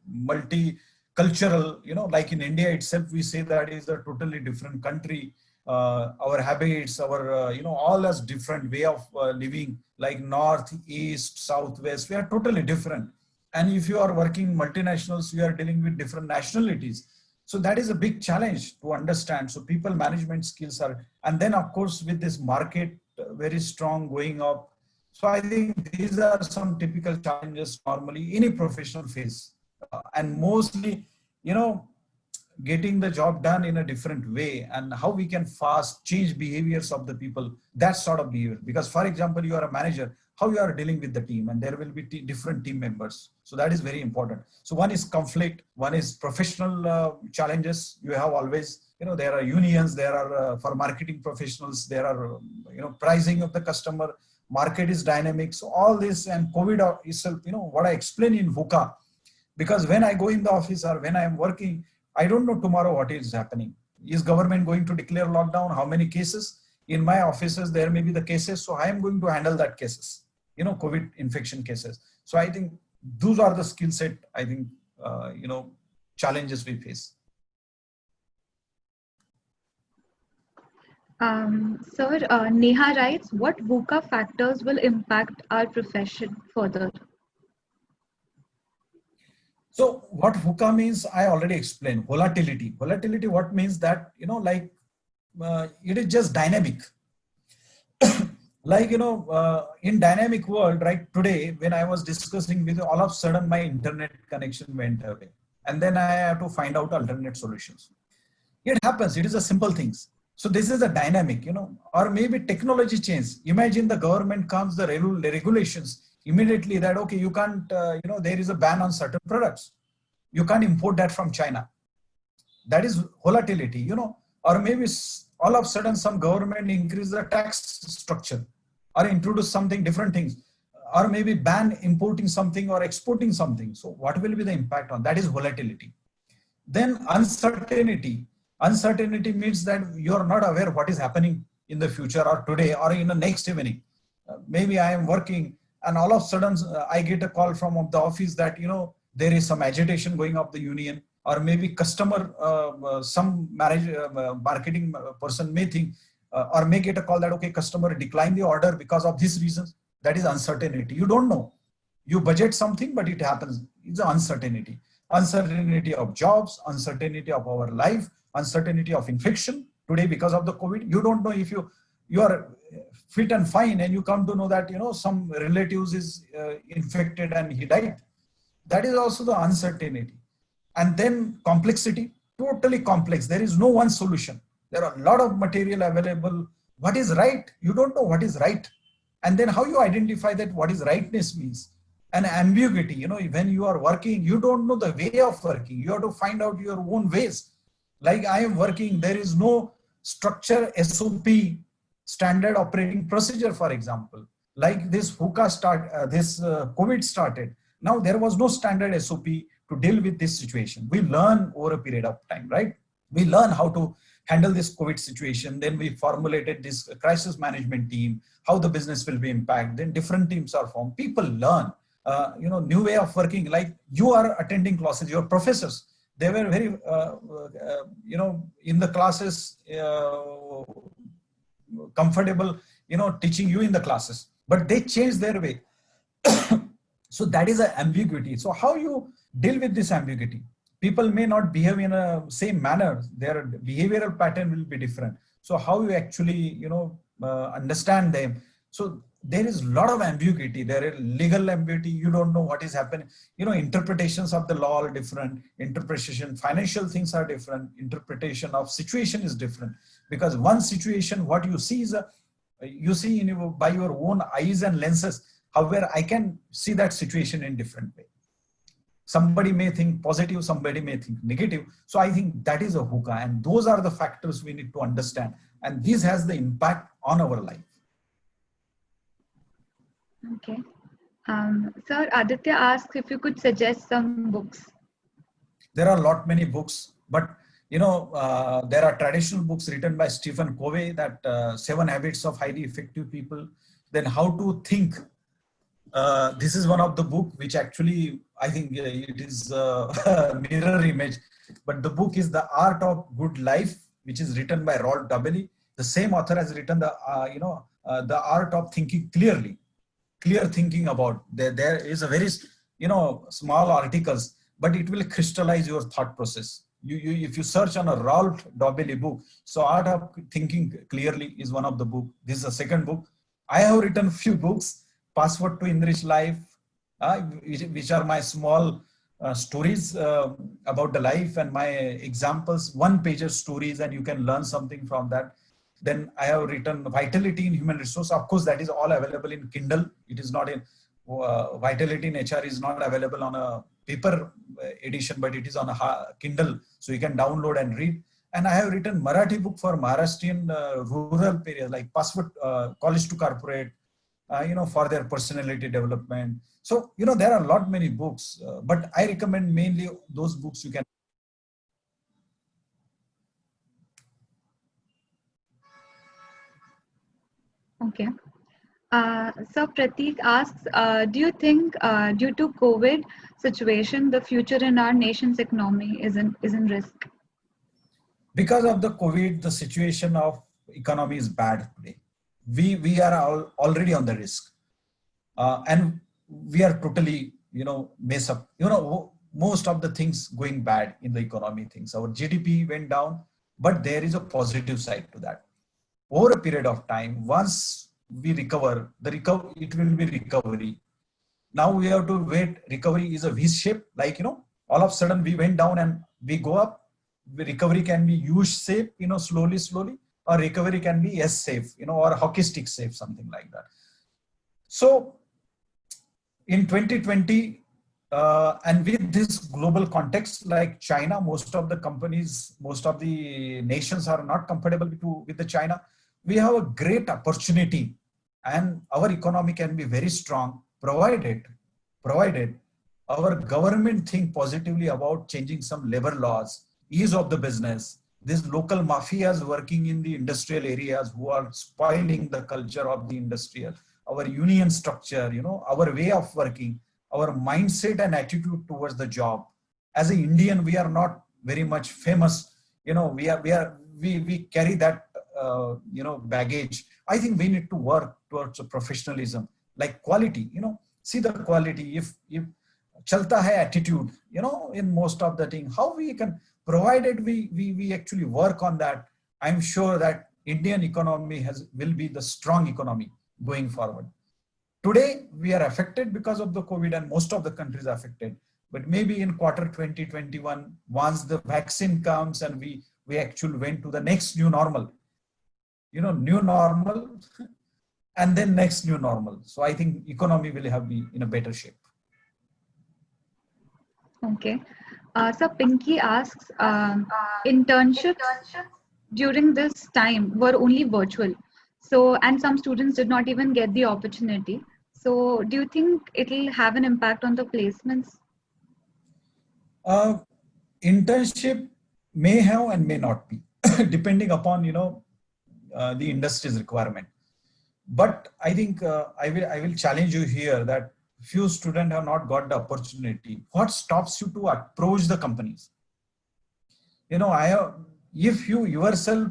B: multi-cultural, like in India itself, we say that is a totally different country. Our habits, our, all as different way of living, like north, east, south, west, we are totally different. And if you are working multinationals, you are dealing with different nationalities. So that is a big challenge to understand. So people management skills are, and then of course, with this market very strong going up. So I think these are some typical challenges normally any professional face. And mostly, getting the job done in a different way and how we can fast change behaviors of the people, that sort of behavior. Because for example, you are a manager, how you are dealing with the team, and there will be different team members. So that is very important. So one is conflict, one is professional challenges you have always, there are unions, there are for marketing professionals, there are, pricing of the customer, market is dynamic. So all this and COVID itself, what I explain in VUCA, because when I go in the office or when I am working, I don't know tomorrow what is happening. Is government going to declare lockdown? How many cases? In my offices, there may be the cases. So I am going to handle that cases, COVID infection cases. So I think those are the skill set, I think, challenges we face.
C: Sir, Neha writes, what VUCA factors will impact our profession further?
B: So what VUCA means, I already explained. Volatility. Volatility, what means that, it is just dynamic. Like, in dynamic world, right, today, when I was discussing with you, all of a sudden my internet connection went away. And then I have to find out alternate solutions. It happens. It is a simple things. So this is a dynamic, or maybe technology change. Imagine the government comes, the regulations immediately that, okay, you can't, there is a ban on certain products. You can't import that from China. That is volatility, or maybe all of a sudden some government increase the tax structure or introduce something different things, or maybe ban importing something or exporting something. So what will be the impact on that? Is volatility. Then uncertainty. Uncertainty means that you are not aware what is happening in the future or today or in the next evening. Maybe I am working and all of a sudden I get a call from the office that, there is some agitation going up the union, or maybe customer, some marketing person may think, or may get a call that, okay, customer decline the order because of these reasons. That is uncertainty. You don't know. You budget something, but it happens. It's an uncertainty. Uncertainty of jobs, uncertainty of our life, uncertainty of infection. Today, because of the COVID, you don't know if you are fit and fine and you come to know that, some relatives is infected and he died. That is also the uncertainty. And then complexity, totally complex. There is no one solution. There are a lot of material available. What is right? You don't know what is right. And then how you identify that what is rightness means. And ambiguity, when you are working, you don't know the way of working. You have to find out your own ways. Like I am working, there is no structure, SOP, standard operating procedure, for example. Like this VUCA COVID started. Now there was no standard SOP to deal with this situation. We learn over a period of time, right? We learn how to handle this COVID situation. Then we formulated this crisis management team, how the business will be impacted. Then different teams are formed. People learn, new way of working. Like you are attending classes, your professors, they were very, in the classes, comfortable, teaching you in the classes, but they changed their way. So that is an ambiguity. So how you deal with this ambiguity? People may not behave in a same manner. Their behavioral pattern will be different. So how you actually, understand them. So there is a lot of ambiguity. There is legal ambiguity. You don't know what is happening. Interpretations of the law are different. Interpretation, financial things are different. Interpretation of situation is different. Because one situation, what you see is you see by your own eyes and lenses. However, I can see that situation in different way. Somebody may think positive, somebody may think negative. So I think that is a VUCA, and those are the factors we need to understand. And this has the impact on our life.
C: Okay. Sir, Aditya asks if you could suggest some books.
B: There are a many books, but there are traditional books written by Stephen Covey, that 7 Habits of Highly Effective People. Then How to Think. This is one of the book which actually, I think it is a mirror image, but the book is The Art of Good Life, which is written by Rod W. The same author has written the Art of Thinking Clearly. Clear thinking about, there is a very, small articles, but it will crystallize your thought process. If you search on a Ralph W. book, so Art of Thinking Clearly is one of the book. This is a second book. I have written few books. Passport to Enrich Life, which are my small stories about the life and my examples, 1-pager stories, and you can learn something from that. Then I have written Vitality in Human Resource. Of course, that is all available in Kindle. It is not in Vitality in HR is not available on a paper edition, but it is on a Kindle, so you can download and read. And I have written Marathi book for Maharashtrian rural areas like Password College to Corporate, for their personality development. So, there are a lot many books, but I recommend mainly those books you can.
C: Okay. So Pratik asks, do you think due to COVID situation, the future in our nation's economy is in risk?
B: Because of the COVID, the situation of economy is bad today. We are already on the risk, and we are totally mess up. Most of the things going bad in the economy things. Our GDP went down, but there is a positive side to that. Over a period of time, once we recover, it will be recovery. Now we have to wait. Recovery is a V shape, like all of a sudden we went down and we go up. The recovery can be U shape, slowly, or recovery can be S shape, or hockey stick shape, something like that. So in 2020, and with this global context, like China, most of the companies, most of the nations are not compatible with the China. We have a great opportunity, and our economy can be very strong, provided our government think positively about changing some labor laws, ease of the business. These local mafias working in the industrial areas who are spoiling the culture of the industrial, our union structure, our way of working, our mindset and attitude towards the job. As an Indian, we are not very much famous. We carry that baggage. I think we need to work towards a professionalism, like quality. See the quality. If chalta hai attitude, in most of the thing, how we can, provided we actually work on that. I'm sure that Indian economy will be the strong economy going forward. Today, we are affected because of the COVID, and most of the countries are affected. But maybe in quarter 2021, once the vaccine comes and we actually went to the next new normal, new normal, and then next new normal. So I think economy will be in a better shape.
C: Okay. So Pinky asks, internships during this time were only virtual. So, and some students did not even get the opportunity. So do you think it'll have an impact on the placements?
B: Internship may have and may not be, depending upon, the industry's requirement. But I think I will challenge you here that few students have not got the opportunity. What stops you to approach the companies? If you yourself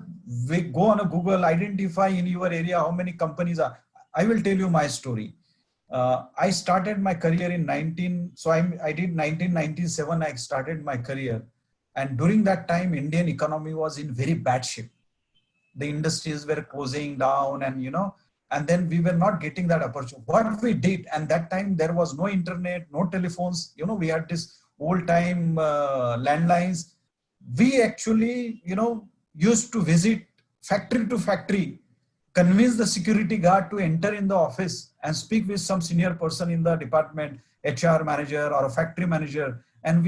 B: go on a Google, identify in your area how many companies are. I will tell you my story. I started my career in I did 1997. I started my career, and during that time, Indian economy was in very bad shape. The industries were closing down, and then we were not getting that opportunity. What we did, and that time there was no internet, no telephones. We had this old time landlines. We actually, used to visit factory to factory, convince the security guard to enter in the office and speak with some senior person in the department, HR manager or a factory manager. And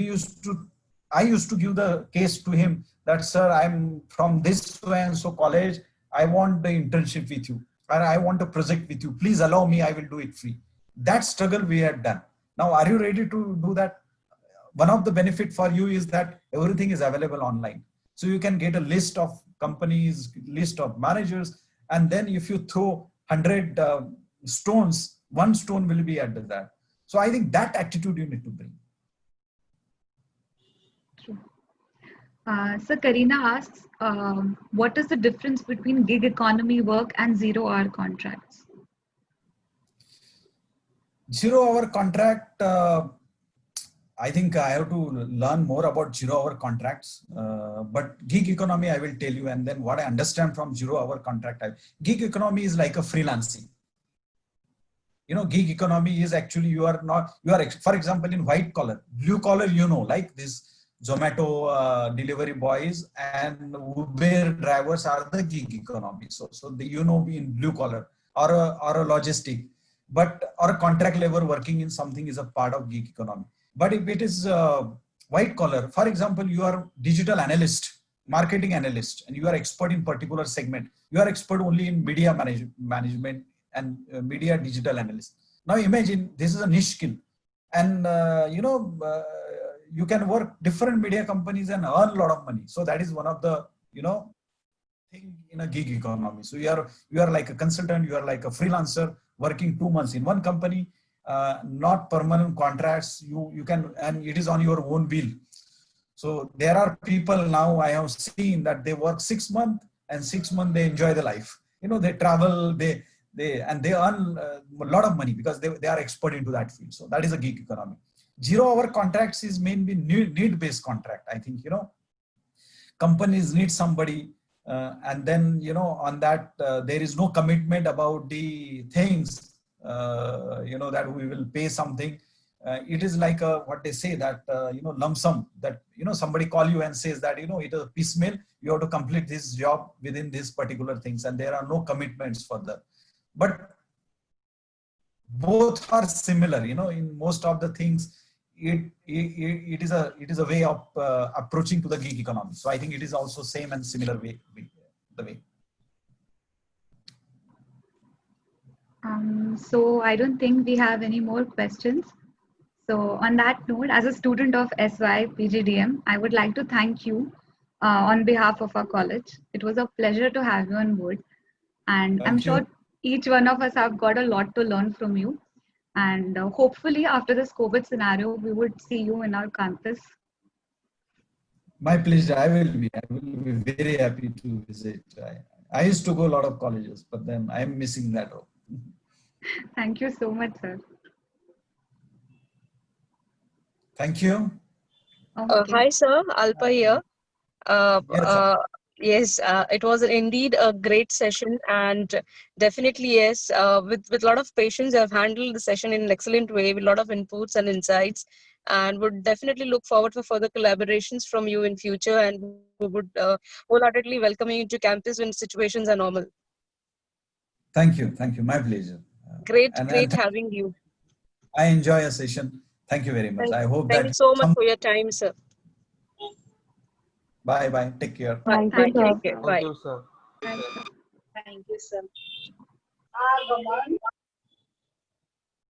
B: I used to give the case to him that, sir, I'm from this so and so college. I want the internship with you, or I want a project with you. Please allow me, I will do it free. That struggle we had done. Now, are you ready to do that? One of the benefit for you is that everything is available online. So you can get a list of companies, list of managers, and then if you throw 100 stones, one stone will be added that. So I think that attitude you need to bring.
C: True. So Karina asks, what is the difference between gig economy work and 0-hour contracts?
B: 0-hour contract, I think I have to learn more about 0-hour contracts, but gig economy, I will tell you, and then what I understand from 0-hour contract. Gig economy is like a freelancing. Gig economy is actually, for example, in white collar, blue collar, like this Zomato delivery boys and Uber drivers are the gig economy. So in blue collar or a logistic, or a contract labor working in something is a part of gig economy. But if it is white collar, for example, you are digital analyst marketing analyst and you are expert in particular segment, you are expert only in media management and media digital analyst. Now imagine this is a niche skill, and you can work different media companies and earn a lot of money. So that is one of the thing in a gig economy. So you are like a consultant, you are like a freelancer working 2 months in one company, not permanent contracts. You can, and it is on your own bill. So there are people now I have seen that they work 6 months and 6 months they enjoy the life. They travel, they and they earn a lot of money because they are expert into that field. So that is a gig economy. 0-hour contracts is mainly need-based contract. I think companies need somebody, and then on that there is no commitment about the things. That we will pay something. It is like what they say that lump sum, that somebody call you and says that it is a piecemeal, you have to complete this job within these particular things, and there are no commitments further. But both are similar, in most of the things. It is a way of approaching to the gig economy. So I think it is also same and similar way.
C: So I don't think we have any more questions. So on that note, as a student of SY PGDM, I would like to thank you on behalf of our college. It was a pleasure to have you on board. And I'm
B: Thank you.
C: sure each one of us have got a lot to learn from you. And hopefully after this COVID scenario, we would see you in our campus.
B: My pleasure. I will be very happy to visit. I used to go a lot of colleges, but then I'm missing that.
C: Thank you so much, sir.
B: Thank you.
C: Okay.
D: Hi, sir. Alfa here.
B: Yes,
D: Yes, it was indeed a great session, and definitely yes, with a lot of patience, you have handled the session in an excellent way with a lot of inputs and insights, and would definitely look forward for further collaborations from you in future, and we would wholeheartedly welcome you into campus when situations are normal.
B: Thank you. My pleasure.
D: Great
B: And
D: having you.
B: I enjoy a session. Thank you very much. I hope
D: Thank
B: that
D: you so much for your time, sir.
B: Bye. Take care.
D: Bye.
C: Thank you,
D: Take care.
C: sir.
D: Bye.
E: Thank you, sir.
C: Bye, sir.
D: Thank you, sir.